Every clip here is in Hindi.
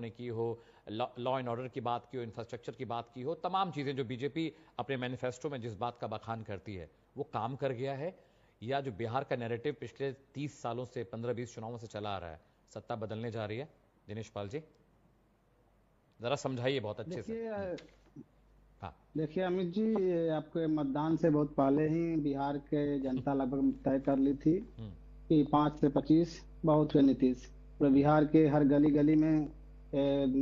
आपने की हो, लॉ एंड ऑर्डर की बात की हो, इंफ्रास्ट्रक्चर की बात की हो, तमाम चीज़ें जो बीजेपी अपने मैनिफेस्टो में जिस बात का बखान करती है वो काम कर गया है, या जो बिहार का नैरेटिव पिछले 30 सालों से 15-20 चुनावों से चला आ रहा है, सत्ता बदलने जा रही है? दिनेश पाल जी, जरा समझाइए बहुत अच्छे से। देखिए हाँ। देखिए अमित जी, ये आपके मतदान से बहुत पहले ही बिहार के जनता लगभग तय कर ली थी हम्म। कि 5 से 25 बहुत हुए नीतीश। पूरे बिहार के हर गली गली में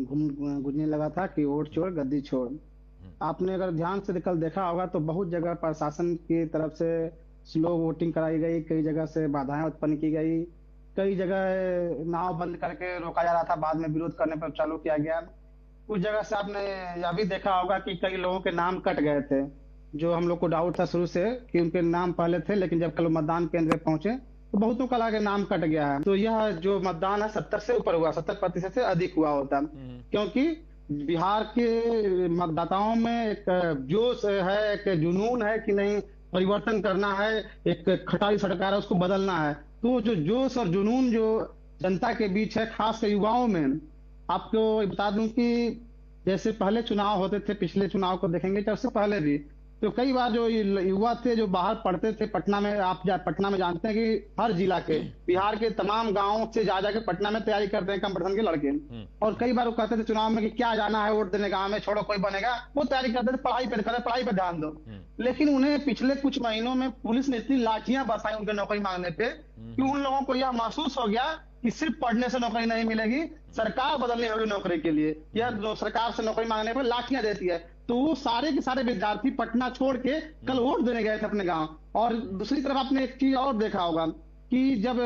घूम गूंजने लगा था कि वोट हम्म। छोड़ गद्दी छोड़। हम्म। आपने अगर ध्यान से कल देखा होगा तो बहुत जगह प्रशासन की तरफ से स्लो वोटिंग कराई गई, कई जगह से बाधाएं उत्पन्न की गई, कई जगह नाव बंद करके रोका जा रहा था, बाद में विरोध करने पर चालू किया गया। कुछ जगह से आपने यह भी देखा होगा कि कई लोगों के नाम कट गए थे, जो हम लोग को डाउट था शुरू से कि उनके नाम पहले थे, लेकिन जब कल मतदान केंद्र पे पहुंचे तो बहुतों का लगा कि नाम कट गया है। तो यह जो मतदान है 70 से ऊपर हुआ, 70% से अधिक हुआ होता, हम्म। क्योंकि बिहार के मतदाताओं में एक जोश है, एक जुनून है कि नहीं, परिवर्तन करना है, एक खटाई सरकार है उसको बदलना है। तो जो जोश और जुनून जो जनता के बीच है, खास कर युवाओं में, आपको बता दूं कि जैसे पहले चुनाव होते थे, पिछले चुनाव को देखेंगे तो उससे पहले भी, तो कई बार जो युवा थे जो बाहर पढ़ते थे पटना में, पटना में जानते हैं कि हर जिला के, बिहार के तमाम गांवों से जा जाके पटना में तैयारी करते हैं कंपटीशन के लड़के। और कई बार वो कहते थे चुनाव में कि क्या जाना है वोट देने, गाँव में छोड़ो कोई बनेगा, वो तैयारी करते थे, पढ़ाई पे ध्यान दो। लेकिन उन्हें पिछले कुछ महीनों में पुलिस ने इतनी लाठियां बरसाई उनके नौकरी मांगने पे कि उन लोगों को यह महसूस हो गया कि सिर्फ पढ़ने से नौकरी नहीं मिलेगी, सरकार बदलनी होगी नौकरी के लिए, या जो सरकार से नौकरी मांगने पर लाठियां देती है। तो वो सारे के सारे विद्यार्थी पटना छोड़ के कल वोट देने गए थे अपने गांव। और दूसरी तरफ आपने एक चीज और देखा होगा कि जब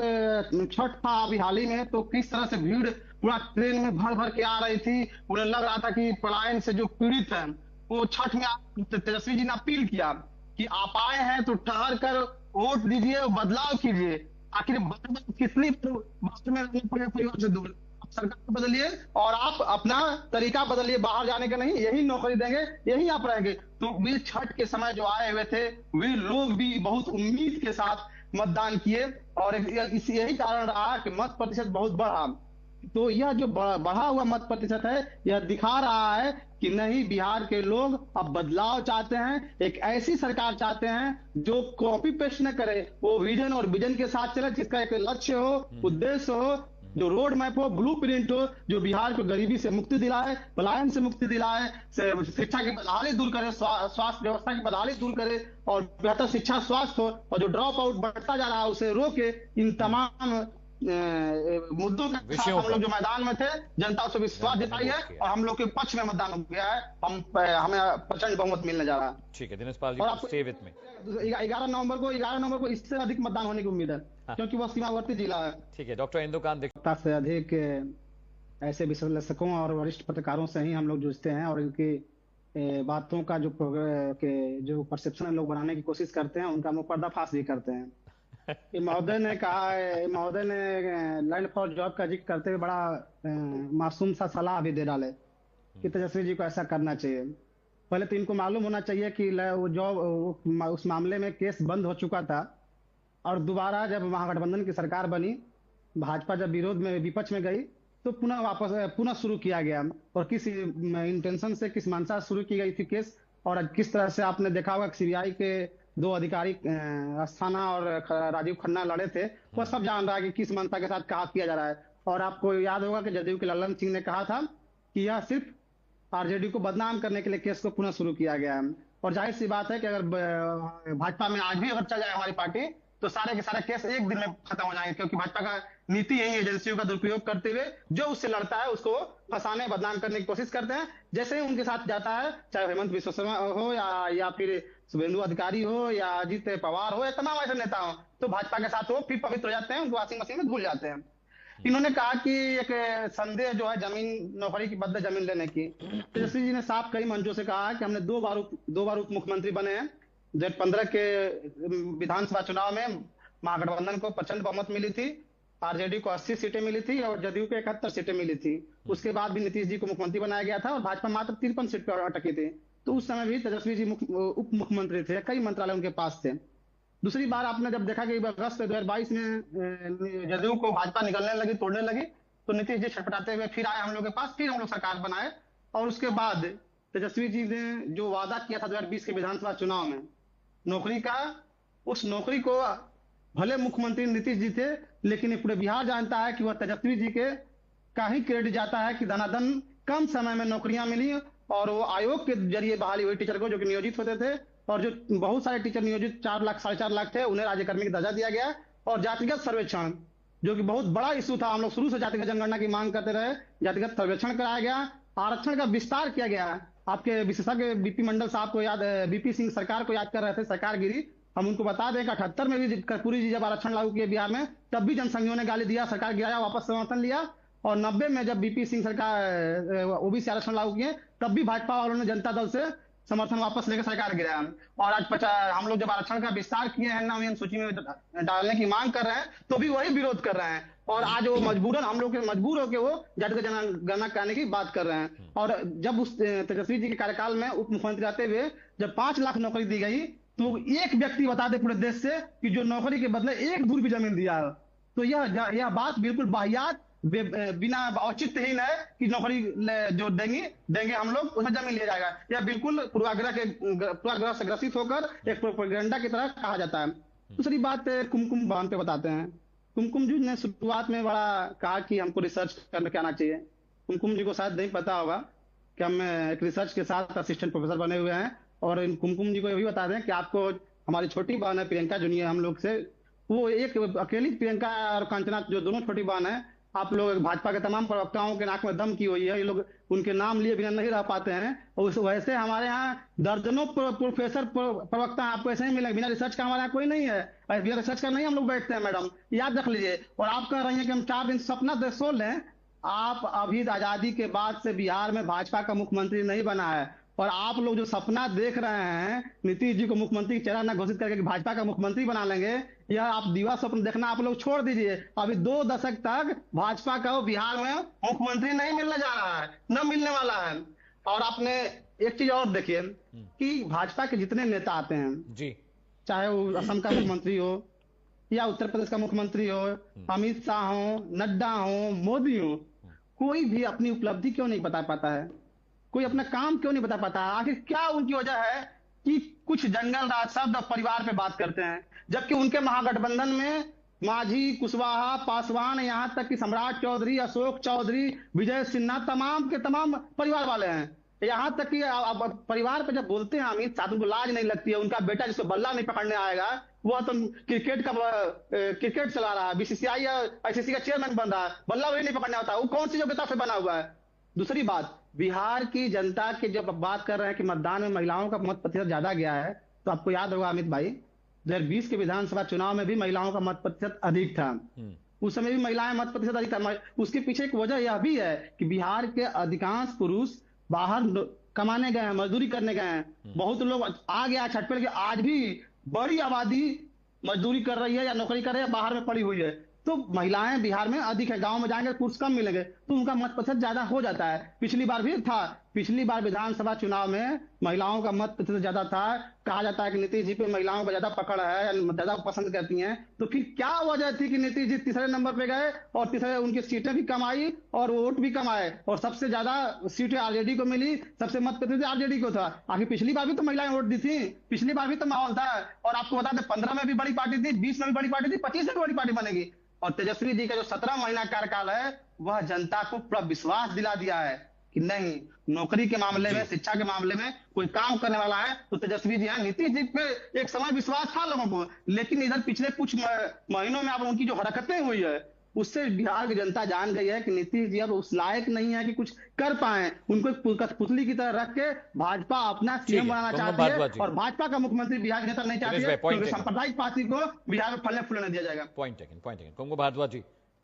छठ था अभी हाल ही में, तो किस तरह से भीड़ पूरा ट्रेन में भर भर के आ रही थी। उन्हें लग रहा था कि पलायन से जो पीड़ित है वो छठ में तेजस्वी जी ने अपील किया कि आप आए हैं तो ठहर कर वोट दीजिए और बदलाव कीजिए। आखिर कितनी बात में रहने पड़े परिवार से दूर, आप सरकार बदलिए और आप अपना तरीका बदलिए, बाहर जाने का नहीं, यही नौकरी देंगे, यही आप रहेंगे। तो वे छठ के समय जो आए हुए थे वे लोग भी बहुत उम्मीद के साथ मतदान किए, और यही कारण रहा कि मत प्रतिशत बहुत बढ़ा। तो यह जो बढ़ा हुआ मत प्रतिशत है, यह दिखा रहा है कि नहीं, बिहार के लोग अब बदलाव चाहते हैं, एक ऐसी सरकार चाहते हैं जो कॉपी पेस्ट न करे, वो विजन और विजन के साथ चले, जिसका एक लक्ष्य हो, उद्देश्य हो, जो रोड मैप हो, ब्लू प्रिंट हो, जो बिहार को गरीबी से मुक्ति दिलाए, पलायन से मुक्ति दिलाए, शिक्षा की बदहाली दूर करे, स्वास्थ्य व्यवस्था की बदहाली दूर करे, और बेहतर शिक्षा स्वास्थ्य हो, और जो ड्रॉप आउट बढ़ता जा रहा है उसे रोके। इन तमाम मुद्दों के साथ विषयों हम लोग पर जो मैदान में थे, जनता उसे विश्वास जनता ने जताई है वोट किया। और हम लोग के पक्ष में मतदान हो गया है। हमें प्रचंड बहुमत मिलने जा रहा है। ठीक है दिनेश पाल जी, और आपको स्टे विथ में। 11 नवंबर को इससे अधिक मतदान होने की उम्मीद है, हाँ, क्योंकि वह सीमावर्ती जिला है। ठीक है। डॉक्टर इंदुकान दीक्षित। सत्ता से अधिक ऐसे विश्लेषकों और वरिष्ठ पत्रकारों से ही हम लोग जूझते हैं, और इनकी बातों का जो परसेप्शन लोग बनाने की कोशिश करते हैं, उनका मुंह पर्दाफाश भी करते हैं। ये महोदय ने कहा है, महोदय ने लैंड फॉर जॉब का जिक्र करते हुए बड़ा मासूम सा सलाह भी दे डाले कि तेजस्वी जी को ऐसा करना चाहिए। पहले तो इनको मालूम होना चाहिए कि वो जॉब उस मामले में केस बंद हो चुका था, और दोबारा जब महागठबंधन की सरकार बनी, भाजपा जब विरोध में विपक्ष में गई, तो पुनः शुरू किया गया। और किस इंटेंशन से, किस मंशा से शुरू की गई थी केस, और किस तरह से आपने देखा होगा कि सीबीआई के दो अधिकारी अस्थाना और राजीव खन्ना लड़े थे, वो सब जान रहा है कि किस मंशा के साथ क्या किया जा रहा है। और आपको याद होगा कि जदयू के लल्लन सिंह ने कहा था कि यह सिर्फ आरजेडी को बदनाम करने के लिए केस को पुनः शुरू किया गया है। और जाहिर सी बात है कि अगर भाजपा में आज भी अगर चल जाए हमारी पार्टी, तो सारे के सारे केस एक दिन में खत्म हो जाएंगे, क्योंकि भाजपा का नीति यही है, एजेंसियों का दुरुपयोग करते हुए जो उससे लड़ता है उसको फंसाने, बदनाम करने की कोशिश करते हैं। जैसे ही उनके साथ जाता है, चाहे हेमंत विश्व शर्मा हो या फिर शुभेंदु अधिकारी हो या अजित पवार हो या तमाम ऐसे नेता हो, तो भाजपा के साथ वो फिर पवित्र हो जाते हैं, उनको वॉशिंग मशीन में धुल जाते हैं। इन्होंने कहा कि एक संदेह जो है जमीन, नौकरी की बदले जमीन लेने की, तेजस्वी जी ने साफ कई मंचों से कहा है कि हमने दो बार उप मुख्यमंत्री बने हैं। जब 15 के विधानसभा चुनाव में महागठबंधन को प्रचंड बहुमत मिली थी, आरजेडी को 80 सीटें मिली थी और जदयू को 71 सीटें मिली थी। उसके बाद भी नीतीश जी को मुख्यमंत्री बनाया गया था और भाजपा मात्र 53 सीट पर अटकी थी। तो उस समय भी तेजस्वी जी उप मुख्यमंत्री थे, कई मंत्रालय उनके पास थे। दूसरी बार आपने जब देखा कि अगस्त 2022 में जदयू को भाजपा निकलने लगी, तोड़ने लगी, तो नीतीश जी छटपटाते हुए फिर आए हम लोग के पास, फिर हम लोग सरकार बनाए। और उसके बाद तेजस्वी जी ने जो वादा किया था 2020 के विधानसभा चुनाव में नौकरी का, उस नौकरी को भले मुख्यमंत्री नीतीश जी थे, लेकिन ये पूरे बिहार जानता है कि वह तेजस्वी जी के का ही क्रेडिट जाता है कि धनाधन कम समय में नौकरियां मिली, और वो आयोग के जरिए बहाली हुई टीचर को जो कि नियोजित होते थे। और जो बहुत सारे टीचर नियोजित 4 लाख 4.5 लाख थे, उन्हें राज्यकर्मी का दर्जा दिया गया। और जातिगत सर्वेक्षण जो कि बहुत बड़ा इशू था, हम लोग शुरू से जातिगत जनगणना की मांग करते रहे, जातिगत सर्वेक्षण कराया गया, आरक्षण का विस्तार किया गया। आपके विशेषज्ञ बीपी मंडल साहब को याद, बीपी सिंह सरकार को याद कर रहे थे, सरकार गिरी। हम उनको बता दें कि 78 में भी कर्पूरी जी जब आरक्षण लागू किए बिहार में, तब भी जनसंघियों ने गाली दिया, सरकार गिराया, वापस समर्थन लिया। और 90 में जब बीपी सिंह सरकार ओबीसी आरक्षण लागू किए, तब भी भाजपा वालों ने जनता दल से समर्थन वापस लेकर सरकार गिराया। और आज हम लोग जब आरक्षण का विस्तार किए हैं, नवीन सूची में डालने की मांग कर रहे हैं, तो भी वही विरोध कर रहे हैं। और आज वो मजबूरन हम लोग के मजबूर होकर वो जातिगत जनगणना कराने की बात कर रहे हैं। और जब उस तेजस्वी जी के कार्यकाल में उप मुख्यमंत्री रहते हुए जब 5 लाख नौकरी दी गई, तो एक व्यक्ति बता दे पूरे देश से कि जो नौकरी के बदले 1 दूर भी जमीन दिया है। तो यह बात बिल्कुल वाहियात, बिना औचित्यहीन है कि नौकरी जो देंगे हम लोग, उसमें जमीन लिया जाएगा। यह बिल्कुल पूर्वाग्रह से ग्रसित होकर एक प्रोपेगेंडा की तरह कहा जाता है। दूसरी बात कुमकुम बांध पे बताते हैं। कुमकुम जी ने शुरुआत में बड़ा कहा कि हमको रिसर्च करके आना चाहिए। कुमकुम जी को शायद नहीं पता होगा कि हम एक रिसर्च के साथ असिस्टेंट प्रोफेसर बने हुए हैं। और कुमकुम जी को ये भी बता दें कि आपको हमारी छोटी बहन है प्रियंका, जो नहीं है हम लोग से, वो एक अकेली प्रियंका और कांचना जो दोनों छोटी बहन है, आप लोग भाजपा के तमाम प्रवक्ताओं के नाक में दम की हुई है, ये लोग उनके नाम लिए बिना नहीं रह पाते हैं। और वैसे हमारे यहाँ दर्जनों प्रोफेसर प्रवक्ता आपको ऐसे ही मिलेंगे, बिना रिसर्च का हमारे यहाँ कोई नहीं है। बिना रिसर्च का नहीं हम लोग बैठते हैं मैडम, याद रख लीजिए। और आप कह रही हैं कि हम 4 दिन सपना सो लें। आप अभी आजादी के बाद से बिहार में भाजपा का मुख्यमंत्री नहीं बना है, और आप लोग जो सपना देख रहे हैं नीतीश जी को मुख्यमंत्री चेहरा न घोषित करके भाजपा का मुख्यमंत्री बना लेंगे, यह आप दीवा स्वप्न देखना आप लोग छोड़ दीजिए। अभी 2 दशक तक भाजपा का बिहार में मुख्यमंत्री नहीं मिलने जा रहा है, न मिलने वाला है। और आपने एक चीज और देखिए कि भाजपा के जितने नेता आते हैं जी, चाहे वो असम का मुख्यमंत्री हो या उत्तर प्रदेश का मुख्यमंत्री हो, अमित शाह हो, नड्डा हो, मोदी हो, कोई भी अपनी उपलब्धि क्यों नहीं बता पाता है, कोई अपना काम क्यों नहीं बता पाता? आखिर क्या उनकी वजह है कि कुछ जंगल राज शब्द और परिवार पे बात करते हैं, जबकि उनके महागठबंधन में मांझी, कुशवाहा, पासवान, यहाँ तक कि सम्राट चौधरी, अशोक चौधरी, विजय सिन्हा, तमाम के तमाम परिवार वाले हैं। यहाँ तक कि परिवार पे जब बोलते हैं अमित शाह, उनको लाज नहीं लगती है। उनका बेटा जिसको बल्ला नहीं पकड़ने आएगा, वह तो क्रिकेट चला रहा है, बीसीसीआई या आईसीसी का चेयरमैन बन रहा है, बल्ला वही नहीं पकड़ने आता। वो कौन सी योग्यता से बना हुआ है? दूसरी बात, बिहार की जनता की जब बात कर रहे हैं कि मतदान में महिलाओं का मत प्रतिशत ज्यादा गया है, तो आपको याद होगा अमित भाई, 2020 के विधानसभा चुनाव में भी महिलाओं का मत प्रतिशत अधिक था। उस समय भी महिलाएं मत प्रतिशत अधिक था। उसके पीछे एक वजह यह भी है कि बिहार के अधिकांश पुरुष बाहर कमाने गए हैं, मजदूरी करने गए हैं। बहुत लोग आ गया छठ पे, आज भी बड़ी आबादी मजदूरी कर रही है या नौकरी कर रही है, बाहर में पड़ी हुई है। तो महिलाएं बिहार में अधिक है, गांव में जाएंगे पुरुष कम मिलेंगे, तो उनका मत प्रतिशत ज्यादा हो जाता है। पिछली बार भी था, पिछली बार विधानसभा चुनाव में महिलाओं का मत प्रतिशत ज्यादा था। कहा जाता है कि नीतीश जी पे महिलाओं को ज्यादा पकड़ है, ज्यादा पसंद करती हैं। तो फिर क्या वजह थी कि नीतीश जी तीसरे नंबर पे गए और तीसरे उनकी सीटें भी कम आई और वोट भी कम आए, और सबसे ज्यादा सीटें आरजेडी को मिली, सबसे मत प्रतिशत आरजेडी को था। आखिर पिछली बार भी तो महिलाएं वोट दी थी, पिछली बार भी तो माहौल था। और आपको बता दें 15 में भी बड़ी पार्टी थी, 20 में भी बड़ी पार्टी थी, 25 में भी बड़ी पार्टी बनेगी। और तेजस्वी जी का जो 17 महीना कार्यकाल है, वह जनता को पूरा विश्वास दिला दिया है कि नहीं, नौकरी के मामले में, शिक्षा के मामले में कोई काम करने वाला है तो तेजस्वी जी हैं। नीतीश जी पे एक समय विश्वास था लोगों को, लेकिन इधर पिछले कुछ महीनों में अब उनकी जो हरकतें हुई है, उससे बिहार की जनता जान गई है कि नीतीश जी अब उस लायक नहीं है कि कुछ कर पाए। उनको पुतली की तरह रख के भाजपा अपना सीएम बनाना चाहती है, और भाजपा का मुख्यमंत्री बिहार की नेता नहीं चाहती है, क्योंकि सांप्रदायिक पार्टी को बिहार में फलने फूलने दिया जाएगा। Point taken. कुमकुम भारद्वाज जी,